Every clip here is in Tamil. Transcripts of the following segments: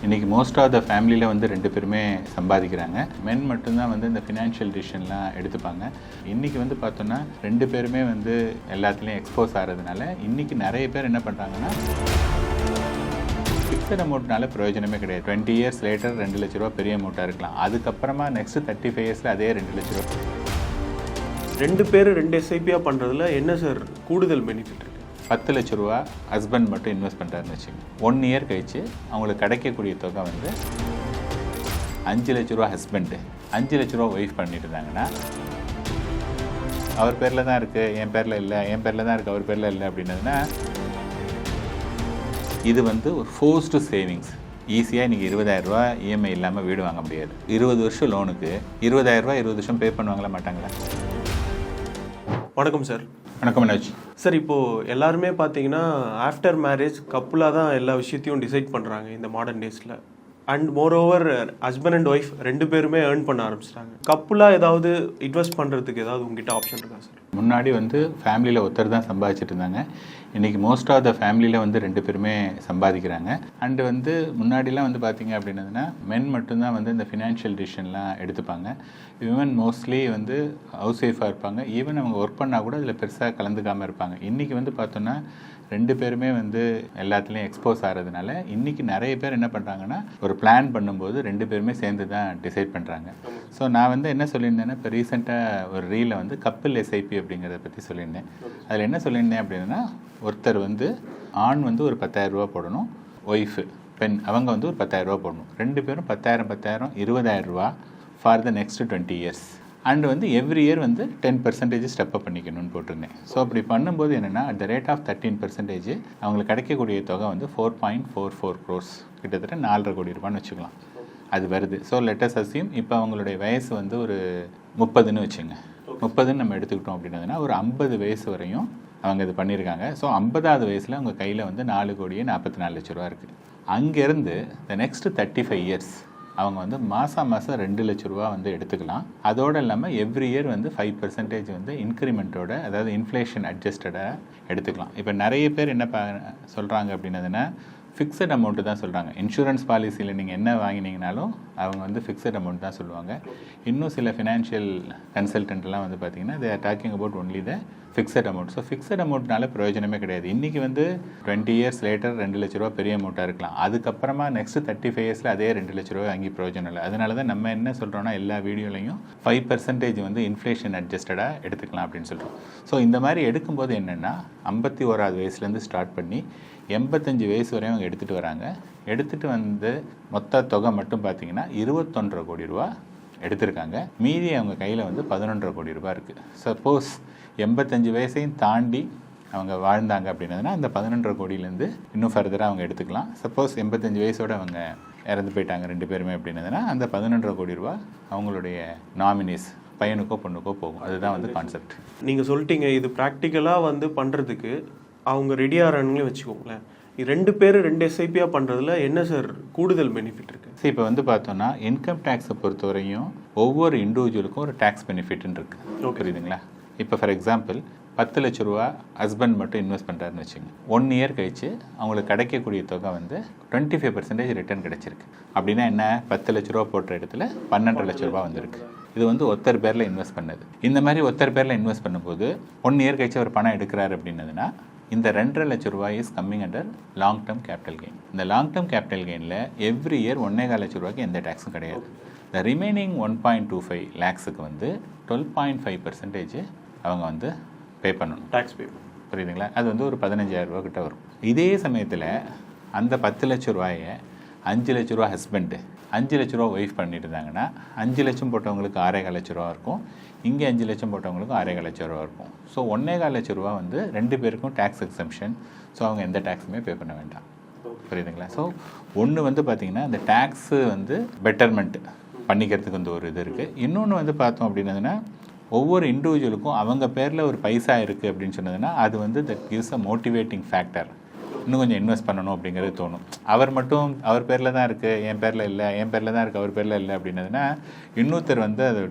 இன்றைக்கி மோஸ்ட் ஆஃப் த ஃபேமிலியில் வந்து 2 பேருமே சம்பாதிக்கிறாங்க. மென் மட்டும்தான் வந்து இந்த ஃபினான்ஷியல் டிசிஷன்லாம் எடுத்துப்பாங்க. இன்றைக்கி வந்து பார்த்தோன்னா 2 பேருமே வந்து எல்லாத்துலேயும் எக்ஸ்போஸ் ஆகிறதுனால இன்றைக்கி நிறைய பேர் என்ன பண்ணுறாங்கன்னா ஃபிக்ஸட் அமௌண்ட்னால பிரயோஜனமே கிடையாது. 20 இயர்ஸ் லேட்டர் 2 லட்ச ரூபா பெரிய அமௌண்ட்டாக இருக்கலாம். அதுக்கப்புறமா நெக்ஸ்ட் 35 இயர்ஸில் அதே 2 லட்ச ரூபா. 2 பேர் 2 எஸ்ஐபியாக பண்ணுறதுல என்ன சார் கூடுதல் பெனிஃபிட் இருக்குது? 10 லட்ச ரூபா ஹஸ்பண்ட் மட்டும் இன்வெஸ்ட் பண்ணுறாருன்னு வச்சுக்கோங்க. 1 இயர் கழிச்சு அவங்களுக்கு கிடைக்கக்கூடிய தொகை வந்து 5 லட்ச ரூபா ஹஸ்பண்டு, 5 லட்ச ரூபா ஒய்ஃப் பண்ணிட்டு இருந்தாங்கன்னா அவர் பேரில் தான் இருக்குது, என் பேரில் இல்லை, என் பேரில் தான் இருக்குது, அவர் பேரில் இல்லை அப்படின்னதுன்னா இது வந்து ஒரு ஃபோர்ஸ்டு சேவிங்ஸ். ஈஸியாக இன்றைக்கி 20,000 ரூபா இஎம்ஐ இல்லாமல் வீடு வாங்க முடியாது. 20 வருஷம் லோனுக்கு 20,000 ரூபா 20 வருஷம் பே பண்ணுவாங்களா மாட்டாங்களா? வணக்கம் சார். வணக்கம் மனோஜ். சார், இப்போது எல்லாருமே பார்த்தீங்கன்னா ஆஃப்டர் மேரேஜ் கப்புளாக தான் எல்லா விஷயத்தையும் டிசைட் பண்ணுறாங்க இந்த மாடர்ன் டேஸில். And more over husband and wife 2 பேருமே ஏர்ன் பண்ண ஆரம்பிச்சிட்டாங்க. கப்புளாக ஏதாவது இன்வெஸ்ட் பண்ணுறதுக்கு ஏதாவது உங்ககிட்ட ஆப்ஷன் இருக்கா சார்? முன்னாடி வந்து ஃபேமிலியில் ஒருத்தர் தான் சம்பாதிச்சுட்டு இருந்தாங்க. இன்றைக்கி மோஸ்ட் ஆஃப் த ஃபேமிலியில் வந்து 2 பேருமே சம்பாதிக்கிறாங்க. அண்டு வந்து முன்னாடிலாம் வந்து பார்த்திங்க அப்படின்னதுன்னா மென் மட்டும்தான் வந்து இந்த ஃபினான்ஷியல் டிசிஷன்லாம் எடுத்துப்பாங்க. விமன் மோஸ்ட்லி வந்து ஹவுஸ் ஒய்ஃபாக இருப்பாங்க. ஈவன் அவங்க ஒர்க் பண்ணால் கூட அதில் பெருசாக கலந்துக்காமல் இருப்பாங்க. இன்றைக்கி வந்து பார்த்தோன்னா 2 பேருமே வந்து எல்லாத்துலேயும் எக்ஸ்போஸ் ஆகிறதுனால இன்றைக்கி நிறைய பேர் என்ன பண்ணுறாங்கன்னா ஒரு பிளான் பண்ணும்போது 2 பேருமே சேர்ந்து தான் டிசைட் பண்ணுறாங்க. ஸோ நான் வந்து என்ன சொல்லியிருந்தேன்னா இப்போ ரீசெண்டாக ஒரு ரீலில் வந்து கப்பிள் எஸ்ஐபி அப்படிங்கிறத பற்றி சொல்லியிருந்தேன். அதில் என்ன சொல்லியிருந்தேன் அப்படின்னா ஒருத்தர் வந்து ஆண் வந்து ஒரு 10,000 ரூபா போடணும், ஒய்ஃபு பெண் அவங்க வந்து ஒரு 10,000 ரூபா போடணும். 2 பேரும் 10,000 20,000 ரூபா for the next 20 years. And வந்து எவ்ரி இயர் வந்து 10% ஸ்டெப்அப் பண்ணிக்கணும்னு போட்டிருந்தேன். ஸோ அப்படி பண்ணும்போது என்னென்னா அட் த ரேட் ஆஃப் 13% அவங்களுக்கு கிடைக்கக்கூடிய தொகை வந்து 4.44 crores, கிட்டத்தட்ட 4.5 கோடி ரூபான்னு வச்சுக்கலாம். அது வருது. ஸோ லெட்டஸ் அஸ்யூம் இப்போ அவங்களுடைய வயசு வந்து ஒரு 30ன்னு வச்சுங்க. 30ன்னு நம்ம எடுத்துக்கிட்டோம் அப்படின்னதுன்னா ஒரு 50 வயசு வரையும் அவங்க இது பண்ணியிருக்காங்க. ஸோ 50வது வயசில் அவங்க கையில் வந்து 4,44 லட்ச ரூபா இருக்குது. அங்கேருந்து த நெக்ஸ்ட் 35 இயர்ஸ் அவங்க வந்து மாதம் 2 லட்ச ரூபா வந்து எடுத்துக்கலாம். அதோடு இல்லாமல் எவ்ரி இயர் வந்து 5% வந்து இன்க்ரிமெண்ட்டோட, அதாவது இன்ஃப்ளேஷன் அட்ஜஸ்டடாக எடுத்துக்கலாம். இப்போ நிறைய பேர் என்ன சொல்கிறாங்க அப்படின்னதுன்னா ஃபிக்ஸட் அமௌண்ட்டு தான் சொல்கிறாங்க. இன்சூரன்ஸ் பாலிசியில் நீங்கள் என்ன வாங்கினீங்கனாலும் அவங்க வந்து ஃபிக்ஸட் அமௌண்ட் தான் சொல்லுவாங்க. இன்னும் சில ஃபினான்ஷியல் கன்சல்டன்ட்லாம் வந்து பார்த்திங்கன்னா they are talking about only the fixed amount. So fixed amount பிரயோஜனமே கிடையாது. இன்றைக்கி வந்து 20 இயர்ஸ் லேட்டர் 2 லட்ச ரூபா பெரிய அமௌண்ட்டாக இருக்கலாம். அதுக்கப்புறமா நெக்ஸ்ட் 35 இயர்ஸில் அதே 2 லட்ச ரூபா வாங்கி பிரயோஜனம் இல்லை. அதனால தான் நம்ம என்ன சொல்கிறோன்னா எல்லா வீடியோலையும் 5% வந்து இன்ஃப்ளேஷன் அட்ஜஸ்டடாக எடுத்துக்கலாம் அப்படின்னு சொல்கிறோம். ஸோ இந்த மாதிரி எடுக்கும்போது என்னென்னா 51வது வயசுலேருந்து ஸ்டார்ட் பண்ணி 85 வயசு வரையும் அவங்க எடுத்துகிட்டு வராங்க. எடுத்துகிட்டு வந்து மொத்த தொகை மட்டும் பார்த்திங்கன்னா 21.5 கோடி ரூபா எடுத்திருக்காங்க. மீதி அவங்க கையில் வந்து 11.5 கோடி ரூபா இருக்குது. சப்போஸ் 85 வயசையும் தாண்டி அவங்க வாழ்ந்தாங்க அப்படின்னதுன்னா அந்த 11.5 கோடியிலேருந்து இன்னும் ஃபர்தராக அவங்க எடுத்துக்கலாம். சப்போஸ் 85 வயசோடு அவங்க இறந்து போயிட்டாங்க 2 பேருமே அப்படின்னதுன்னா அந்த 11.5 கோடி ரூபா அவங்களுடைய நாமினிஸ் பையனுக்கோ பொண்ணுக்கோ போகும். அதுதான் வந்து கான்செப்ட். நீங்கள் சொல்லிட்டீங்க இது ப்ராக்டிக்கலாக வந்து பண்ணுறதுக்கு அவங்க ரெடியாகிறானுங்களே வச்சுக்கோங்களேன். 2 பேர் 2 எஸ்ஐபியாக பண்ணுறதுல என்ன சார் கூடுதல் பெனிஃபிட் இருக்குது? சரி, இப்போ வந்து பார்த்தோன்னா இன்கம் டேக்ஸை பொறுத்தவரையும் ஒவ்வொரு இண்டிவிஜுவலுக்கும் ஒரு டேக்ஸ் பெனிஃபிட்னு இருக்குது. புரியுதுங்களா? இப்போ ஃபார் எக்ஸாம்பிள் 10 லட்ச ரூபா ஹஸ்பண்ட் மட்டும் இன்வெஸ்ட் பண்ணுறாருன்னு வச்சுங்க. 1 இயர் கழிச்சு அவங்களுக்கு கிடைக்கக்கூடிய தொகை வந்து 25% ரிட்டர்ன் கிடச்சிருக்கு. அப்படின்னா என்ன? 10 லட்ச ரூபா போட்ட இடத்துல 12.5 லட்ச ரூபா வந்திருக்கு. இது வந்து ஒருத்தர் பேரில் இன்வெஸ்ட் பண்ணது. இந்த மாதிரி ஒருத்தர் பேரில் இன்வெஸ்ட் பண்ணும்போது 1 இயர் கழிச்சு அவர் பணம் எடுக்கிறாரு அப்படின்னதுன்னா இந்த 2.5 லட்ச ரூபாய் is coming under long term capital gain. இந்த லாங் டேர்ம் கேபிட்டல் கெயினில் எவ்ரி இயர் 1.25 லட்ச ரூபாய்க்கு எந்த டேக்ஸும் கிடையாது. இந்த ரிமைனிங் 1.25 லேக்ஸுக்கு வந்து 12.5% அவங்க வந்து பே பண்ணணும், டேக்ஸ் பே. புரியுதுங்களா? அது வந்து ஒரு 15,000 ரூபா கிட்ட வரும். இதே சமயத்தில் அந்த 10 லட்ச ரூபாயை 5 லட்ச ரூபா ஹஸ்பண்டு, 5 லட்ச ரூபா ஒய்ஃப் பண்ணிட்டு இருந்தாங்கன்னா 5 லட்சம் போட்டவங்களுக்கு 6.25 லட்ச ரூபா இருக்கும். இங்கே 5 லட்சம் போட்டவங்களுக்கு 6.25 லட்ச ரூபா இருக்கும். ஸோ 1.25 லட்ச ரூபா வந்து 2 பேருக்கும் டேக்ஸ் எக்ஸம்ஷன். ஸோ அவங்க எந்த டேக்ஸுமே பே பண்ண வேண்டாம். புரியுதுங்களா? ஸோ ஒன்று வந்து பார்த்திங்கன்னா இந்த டேக்ஸு வந்து பெட்டர்மெண்ட் பண்ணிக்கிறதுக்கு வந்து ஒரு இது இருக்குது. இன்னொன்று வந்து பார்த்தோம் அப்படின்னதுன்னா ஒவ்வொரு இண்டிவிஜுவலுக்கும் அவங்க பேரில் ஒரு பைசா இருக்குது அப்படின்னு சொன்னதுன்னா அது வந்து that gives a motivating factor. இன்னும் கொஞ்சம் இன்வெஸ்ட் பண்ணணும் அப்படிங்கிறது தோணும். அவர் மட்டும் அவர் பேரில் தான் இருக்குது, என் பேரில் இல்லை, என் பேரில் தான் இருக்குது, அவர் பேரில் இல்லை அப்படின்னதுன்னா இன்னொருத்தர் வந்து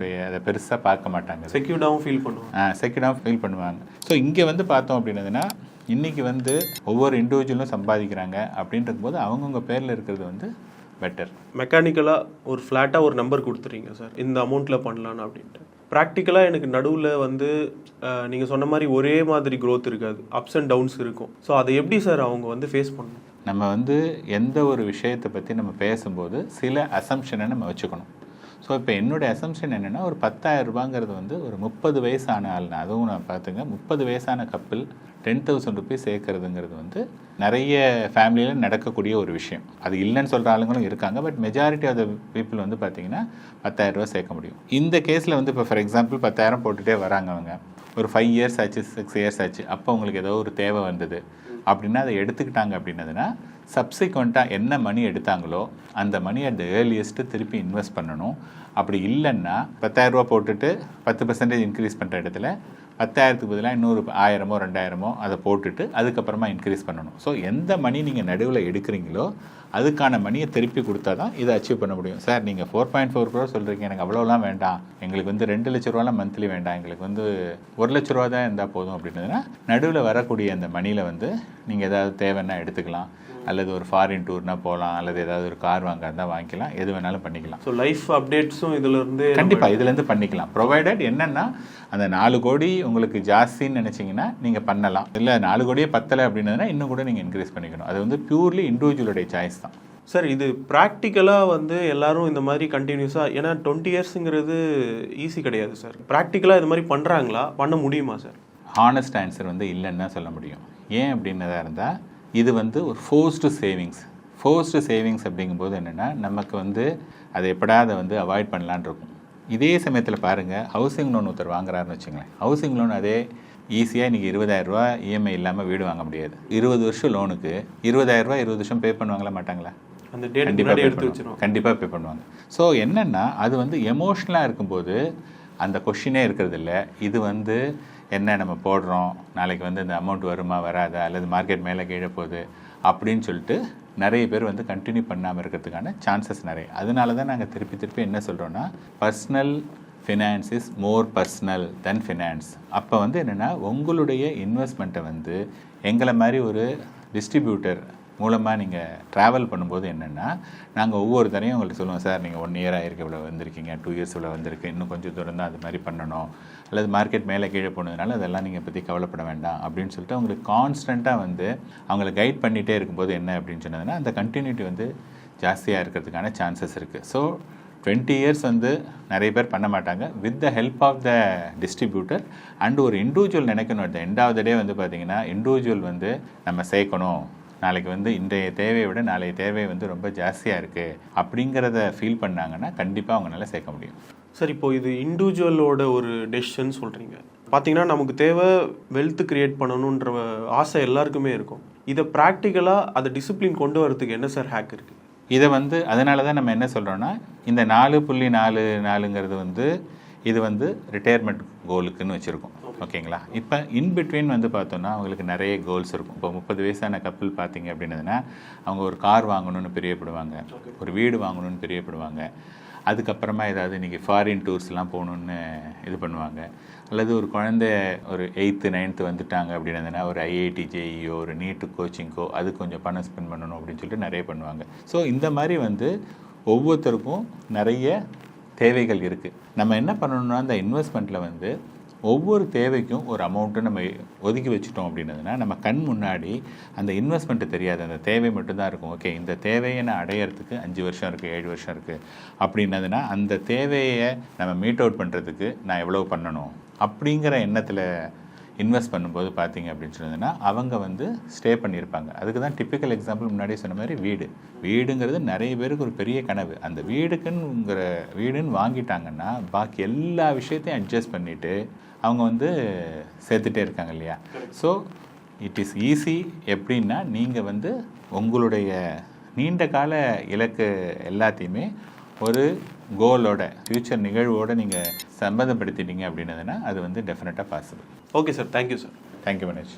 அதை பெருசாக பார்க்க மாட்டாங்க. செக்யூர்டாகவும் ஃபீல் பண்ணுவாங்க. ஸோ இங்கே வந்து பார்த்தோம் அப்படின்னதுன்னா இன்றைக்கி வந்து ஒவ்வொரு இண்டிவிஜுவலும் சம்பாதிக்கிறாங்க அப்படின்றது போது அவங்கவுங்க பேரில் இருக்கிறது வந்து பெட்டர். மெக்கானிக்கலாக ஒரு ஃப்ளாட்டாக ஒரு நம்பர் கொடுத்துறீங்க சார், இந்த அமௌண்ட்டில் பண்ணலான்னு அப்படின்ட்டு. ப்ராக்டிக்கலாக எனக்கு நடுவில் வந்து நீங்கள் சொன்ன மாதிரி ஒரே மாதிரி growth இருக்காது, அப்ஸ் அண்ட் டவுன்ஸ் இருக்கும். ஸோ அதை எப்படி சார் அவங்க வந்து ஃபேஸ் பண்ணணும்? நம்ம வந்து எந்த ஒரு விஷயத்தை பற்றி நம்ம பேசும்போது சில அசம்ஷனை நம்ம வச்சுக்கணும். ஸோ இப்போ என்னுடைய அசம்ஷன் என்னென்னா, ஒரு 10,000 ரூபாங்கிறது வந்து ஒரு 30 வயசான ஆள்னா, அதுவும் நான் பார்த்துங்க 30 வயசான கப்பிள் 10,000 ருபீஸ் சேர்க்கறதுங்கிறது வந்து நிறைய ஃபேமிலியில் நடக்கக்கூடிய ஒரு விஷயம். அது இல்லைன்னு சொல்கிற ஆளுங்களும் இருக்காங்க. But majority of the people வந்து பார்த்திங்கன்னா 10,000 ரூபா சேர்க்க முடியும். இந்த கேஸில் வந்து இப்போ ஃபார் எக்ஸாம்பிள் 10,000 போட்டுகிட்டே வராங்க அவங்க, ஒரு 5 இயர்ஸ் ஆச்சு, 6 இயர்ஸ் ஆச்சு, அப்போ உங்களுக்கு ஏதோ ஒரு தேவை வந்தது அப்படின்னா அதை எடுத்துக்கிட்டாங்க அப்படின்னதுன்னா, சப்சிக்வெண்ட்டாக என்ன மணி எடுத்தாங்களோ அந்த மணி அட் த ஏர்லியஸ்ட்டு திருப்பி இன்வெஸ்ட் பண்ணணும். அப்படி இல்லைன்னா 10,000 ரூபா போட்டுட்டு 10% இன்க்ரீஸ் பண்ணுற இடத்துல 10,000க்கு பதிலாக இன்னொரு 1000மோ 2000மோ அதை போட்டுட்டு அதுக்கப்புறமா இன்க்ரீஸ் பண்ணணும். ஸோ எந்த மணி நீங்கள் நடுவில் எடுக்கிறீங்களோ அதுக்கான மணியை திருப்பி கொடுத்தா தான் இதை அச்சீவ் பண்ண முடியும். சார் நீங்கள் 4.4 crore சொல்கிறீங்க, எனக்கு அவ்வளோலாம் வேண்டாம், எங்களுக்கு வந்து 2 லட்ச ரூபாலாம் மந்த்லி வேண்டாம், எங்களுக்கு வந்து 1 லட்ச ரூபா தான் இருந்தால் போதும் அப்படின்னதுன்னா, நடுவில் வரக்கூடிய அந்த மணியில் வந்து நீங்கள் ஏதாவது தேவைன்னா எடுத்துக்கலாம், அல்லது ஒரு ஃபாரின் டூர்னா போகலாம், அல்லது ஏதாவது ஒரு கார் வாங்க இருந்தால் வாங்கிக்கலாம், எது வேணாலும் பண்ணிக்கலாம். ஸோ லைஃப் அப்டேட்ஸும் இதுலேருந்து கண்டிப்பாக இதுலேருந்து பண்ணிக்கலாம். ப்ரொவைடட் என்னென்னா அந்த 4 கோடி உங்களுக்கு ஜாஸ்தின்னு நினச்சிங்கன்னா நீங்கள் பண்ணலாம். இல்லை 4 கோடியே பத்தலை அப்படின்னதுன்னா இன்னும் கூட நீங்கள் இன்க்ரீஸ் பண்ணிக்கணும். அது வந்து பியூர்லி இண்டிவிஜுவலுடைய சாய்ஸ் தான். சார் இது ப்ராக்டிக்கலாக வந்து எல்லாரும் இந்த மாதிரி கண்டினியூஸாக, ஏன்னா 20 இயர்ஸுங்கிறது ஈஸி கிடையாது சார். ப்ராக்டிக்கலாக இது மாதிரி பண்ணுறாங்களா, பண்ண முடியுமா சார்? ஹானஸ்ட் ஆன்சர் வந்து இல்லைன்னு தான் சொல்ல முடியும். ஏன் அப்படின்னதா இருந்தால், இது வந்து ஒரு ஃபோர்ஸ்டு சேவிங்ஸ் அப்படிங்கும்போது என்னென்னா, நமக்கு வந்து அதை எப்படா அதை வந்து அவாய்ட் பண்ணலான் இருக்கும். இதே சமயத்தில் பாருங்கள், ஹவுசிங் லோன் ஒருத்தர் வாங்குறாருன்னு வச்சுங்களேன், ஹவுசிங் லோன் அதே ஈஸியாக இன்றைக்கி 20,000 ரூபா இஎம்ஐ இல்லாமல் வீடு வாங்க முடியாது. 20 வருஷம் லோனுக்கு 20,000 ரூபா 20 வருஷம் பே பண்ணுவாங்களா மாட்டாங்களா? அந்த டேட் கண்டிப்பாக பே பண்ணுவாங்க. ஸோ என்னென்னா, அது வந்து எமோஷ்னலாக இருக்கும்போது அந்த கொஷினே இருக்கிறது இல்லை. இது வந்து என்ன நம்ம போடுறோம், நாளைக்கு வந்து இந்த அமௌண்ட் வருமா வராதா, அல்லது மார்க்கெட் மேலே கீழே போகுது அப்படின்னு சொல்லிட்டு நிறைய பேர் வந்து கண்டினியூ பண்ணாமல் இருக்கிறதுக்கான சான்சஸ் நிறைய. அதனால தான் நாங்கள் திருப்பி என்ன சொல்கிறோன்னா, personal finance is more personal then finance. அப்போ வந்து என்னென்னா, உங்களுடைய இன்வெஸ்ட்மெண்ட்டை வந்து எங்களை மாதிரி ஒரு டிஸ்ட்ரிபியூட்டர் மூலமாக நீங்கள் ட்ராவல் பண்ணும்போது என்னென்னா, நாங்கள் ஒவ்வொரு தரையும் உங்களுக்கு சொல்லுவோம், சார் நீங்கள் 1 இயர் ஆகிருக்கு இவ்வளோ வந்திருக்கீங்க, 2 இயர்ஸ் இவ்வளோ வந்திருக்கு, இன்னும் கொஞ்சம் தூரம் தான் அது மாதிரி பண்ணணும், அல்லது மார்க்கெட் மேலே கீழே போனதுனால அதெல்லாம் நீங்கள் பற்றி கவலைப்பட வேண்டாம் அப்படின்னு சொல்லிட்டு அவங்களுக்கு கான்ஸ்டண்ட்டாக வந்து அவங்களை கைட் பண்ணிகிட்டே இருக்கும்போது என்ன அப்படின்னு சொன்னதுன்னா, அந்த கண்டினியூட்டி வந்து ஜாஸ்தியாக இருக்கிறதுக்கான சான்சஸ் இருக்குது. ஸோ 20 இயர்ஸ் வந்து நிறைய பேர் பண்ண மாட்டாங்க. With the help of the distributor and ஒரு இண்டிவிஜுவல் நினைக்கணும். At the end of the day வந்து பார்த்திங்கன்னா, இண்டிவிஜுவல் வந்து நம்ம சேர்க்கணும், நாளைக்கு வந்து இன்றைய தேவையை விட நாளைய தேவை வந்து ரொம்ப ஜாஸ்தியாக இருக்குது அப்படிங்கிறத ஃபீல் பண்ணாங்கன்னா கண்டிப்பாக அவங்களால சேர்க்க முடியும். சார் இப்போது இது இண்டிவிஜுவலோட ஒரு டெசிஷன் சொல்கிறீங்க. பார்த்தீங்கன்னா நமக்கு தேவை வெல்த் கிரியேட் பண்ணணுன்ற ஆசை எல்லாருக்குமே இருக்கும். இதை ப்ராக்டிக்கலாக அதை டிசிப்ளின் கொண்டு வரதுக்கு என்ன சார் ஹேக் இருக்குது? இதை வந்து அதனால தான் நம்ம என்ன சொல்கிறோன்னா, இந்த 4.44ங்கிறது வந்து இது வந்து ரிட்டையர்மெண்ட் கோலுக்குன்னு வச்சுருக்கோம். ஓகேங்களா? இப்போ இன்பிட்வீன் வந்து பார்த்தோன்னா அவங்களுக்கு நிறைய கோல்ஸ் இருக்கும். இப்போ 30 வயசான கப்பிள் பார்த்தீங்க அப்படின்னதுன்னா, அவங்க ஒரு கார் வாங்கணும்னு பிரியப்படுவாங்க, ஒரு வீடு வாங்கணும்னு பிரியப்படுவாங்க, அதுக்கப்புறமா ஏதாவது இன்றைக்கி ஃபாரின் டூர்ஸ்லாம் போகணுன்னு இது பண்ணுவாங்க, அல்லது ஒரு குழந்தை ஒரு 8th 9th வந்துட்டாங்க அப்படின்னதுன்னா ஒரு ஐஐடி ஜேஇஓ ஒரு நீட்டு கோச்சிங்கோ அது கொஞ்சம் பணம் ஸ்பெண்ட் பண்ணணும் அப்படின்னு சொல்லிட்டு நிறைய பண்ணுவாங்க. ஸோ இந்த மாதிரி வந்து ஒவ்வொருத்தருக்கும் நிறைய தேவைகள் இருக்குது. நம்ம என்ன பண்ணணும்னா, அந்த இன்வெஸ்ட்மெண்ட்டில் வந்து ஒவ்வொரு தேவைக்கும் ஒரு அமௌண்ட்டு நம்ம ஒதுக்கி வச்சுட்டோம் அப்படின்னதுன்னா, நம்ம கண் முன்னாடி அந்த இன்வெஸ்ட்மெண்ட்டு தெரியாது, அந்த தேவை மட்டும்தான் இருக்கும். ஓகே, இந்த தேவையை நான் அடையிறதுக்கு 5 வருஷம் இருக்குது, 7 வருஷம் இருக்குது அப்படின்னதுன்னா, அந்த தேவையை நம்ம மீட் அவுட் பண்ணுறதுக்கு நான் எவ்வளோ பண்ணணும் அப்படிங்கிற எண்ணத்தில் இன்வெஸ்ட் பண்ணும்போது பார்த்தீங்க அப்படின்னு சொன்னதுன்னா, அவங்க வந்து ஸ்டே பண்ணியிருப்பாங்க. அதுக்கு தான் டிப்பிக்கல் எக்ஸாம்பிள் முன்னாடியே சொன்ன மாதிரி வீடுங்கிறது நிறைய பேருக்கு ஒரு பெரிய கனவு. அந்த வீடுன்னு வாங்கிட்டாங்கன்னா பாக்கி எல்லா விஷயத்தையும் அட்ஜஸ்ட் பண்ணிவிட்டு அவங்க வந்து சேர்த்துட்டே இருக்காங்க இல்லையா? So it is easy. எப்படின்னா, நீங்கள் வந்து உங்களுடைய நீண்ட கால இலக்கு எல்லாத்தையுமே ஒரு கோலோட ஃப்யூச்சர் நிகழ்வோடு நீங்கள் சம்மந்தப்படுத்திட்டீங்க அப்படின்னதுன்னா அது வந்து டெஃபினட்டாக possible. Okay sir, thank you sir. Thank you Manoj.